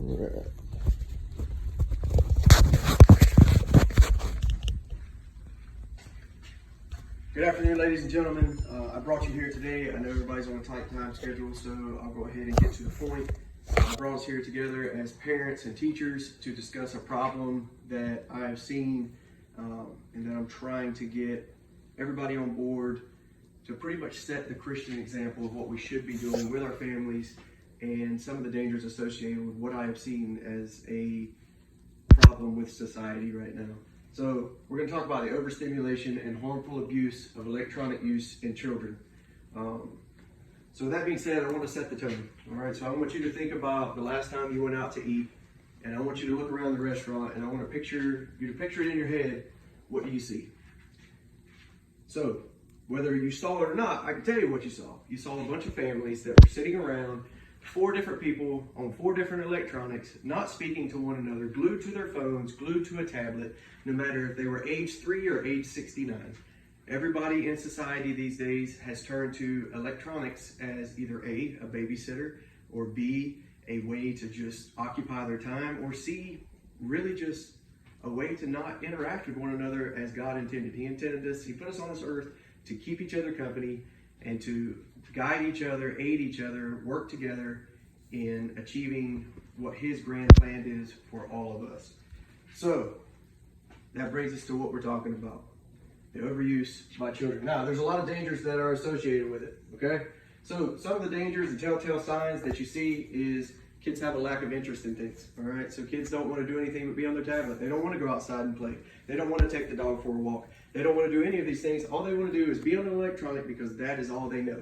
Right. Good afternoon, ladies and gentlemen. I brought you here today. I know everybody's on a tight time schedule, so I'll go ahead and get to the point. I brought us here together as parents and teachers to discuss a problem that I've seen and that I'm trying to get everybody on board to pretty much set the Christian example of what we should be doing with our families and some of the dangers associated with what I have seen as a problem with society right now. So we're going to talk about the overstimulation and harmful abuse of electronic use in children. So that being said, I want to set the tone. All right, so I want you to think about the last time you went out to eat, and I want you to look around the restaurant, and I want to picture it in your head. What do you see? So whether you saw it or not, I can tell you what you saw. You saw a bunch of families that were sitting around, 4 different people on 4 different electronics, not speaking to one another, glued to their phones, glued to a tablet, no matter if they were age 3 or age 69. Everybody in society these days has turned to electronics as either A, a babysitter, or B, a way to just occupy their time, or C, really just a way to not interact with one another as God intended. He intended this, He put us on this earth to keep each other company and to guide each other, aid each other, work together in achieving what His grand plan is for all of us. So that brings us to what we're talking about, the overuse by children. Now, there's a lot of dangers that are associated with it, okay? So some of the dangers, the telltale signs that you see is kids have a lack of interest in things, all right? So kids don't want to do anything but be on their tablet. They don't want to go outside and play. They don't want to take the dog for a walk. They don't want to do any of these things. All they want to do is be on an electronic because that is all they know.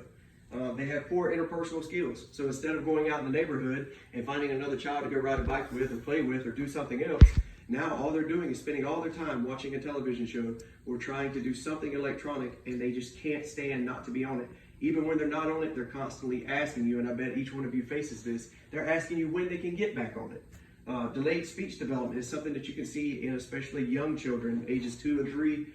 They have poor interpersonal skills. So instead of going out in the neighborhood and finding another child to go ride a bike with or play with or do something else, now all they're doing is spending all their time watching a television show or trying to do something electronic, and they just can't stand not to be on it. Even when they're not on it, they're constantly asking you, and I bet each one of you faces this, they're asking you when they can get back on it. Delayed speech development is something that you can see in especially young children, ages 2 and 3.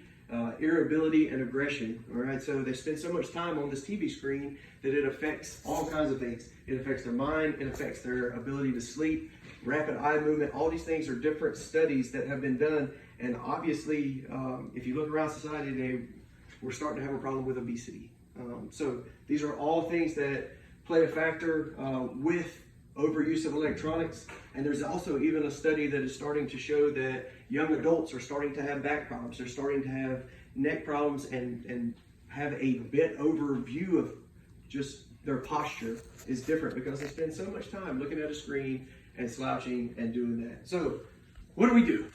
Irritability and aggression. All right, so they spend so much time on this TV screen that it affects all kinds of things. It affects their mind, it affects their ability to sleep, rapid eye movement. All these things are different studies that have been done, and obviously, if you look around society today, we're starting to have a problem with obesity. So these are all things that play a factor with overuse of electronics. And there's also even a study that is starting to show that young adults are starting to have back problems. They're starting to have neck problems and have a bent over view of just their posture is different because they spend so much time looking at a screen and slouching and doing that. So what do we do?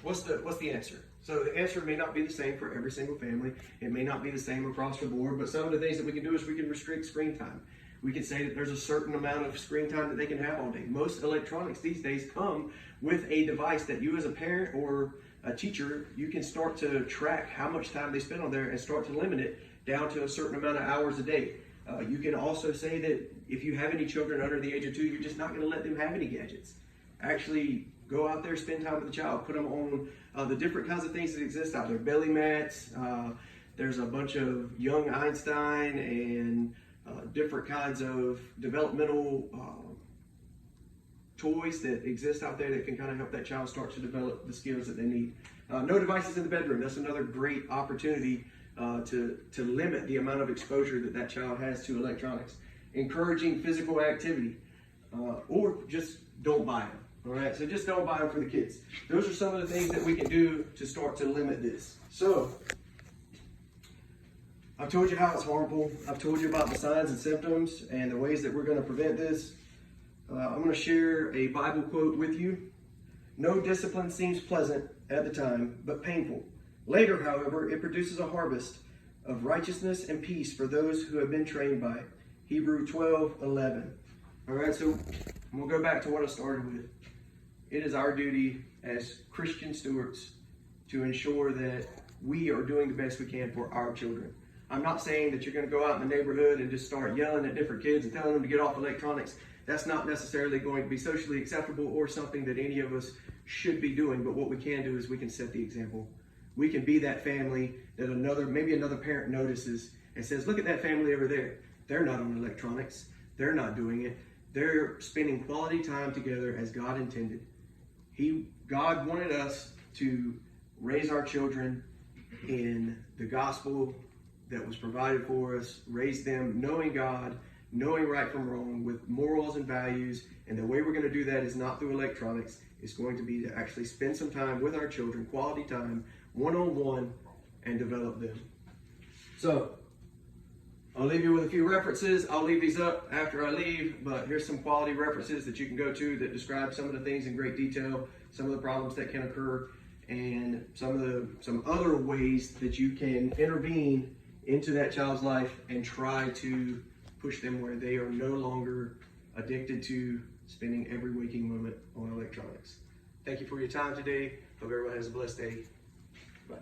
What's the answer? So the answer may not be the same for every single family. It may not be the same across the board, but some of the things that we can do is we can restrict screen time. We can say that there's a certain amount of screen time that they can have all day. Most electronics these days come with a device that you as a parent or a teacher, you can start to track how much time they spend on there and start to limit it down to a certain amount of hours a day. You can also say that if you have any children under the age of 2, you're just not going to let them have any gadgets. Actually, go out there, spend time with the child, put them on the different kinds of things that exist out there. Belly mats, there's a bunch of young Einstein and different kinds of developmental toys that exist out there that can kind of help that child start to develop the skills that they need. No devices in the bedroom. That's another great opportunity to limit the amount of exposure that child has to electronics. Encouraging physical activity, or just don't buy them. All right, so just don't buy them for the kids. Those are some of the things that we can do to start to limit this. So I've told you how it's harmful. I've told you about the signs and symptoms and the ways that we're going to prevent this. I'm going to share a Bible quote with you. No discipline seems pleasant at the time, but painful. Later, however, it produces a harvest of righteousness and peace for those who have been trained by it. Hebrews 12:11. All right, so we'll go back to what I started with. It is our duty as Christian stewards to ensure that we are doing the best we can for our children. I'm not saying that you're going to go out in the neighborhood and just start yelling at different kids and telling them to get off electronics. That's not necessarily going to be socially acceptable or something that any of us should be doing. But what we can do is we can set the example. We can be that family that maybe another parent notices and says, look at that family over there. They're not on electronics. They're not doing it. they're spending quality time together as God intended. God wanted us to raise our children in the gospel that was provided for us, raise them knowing God, knowing right from wrong, with morals and values. And the way we're going to do that is not through electronics. It's going to be to actually spend some time with our children, quality time, one-on-one, and develop them. So, I'll leave you with a few references. I'll leave these up after I leave, but here's some quality references that you can go to that describe some of the things in great detail, some of the problems that can occur, and some other ways that you can intervene into that child's life and try to push them where they are no longer addicted to spending every waking moment on electronics. Thank you for your time today. Hope everyone has a blessed day. Bye.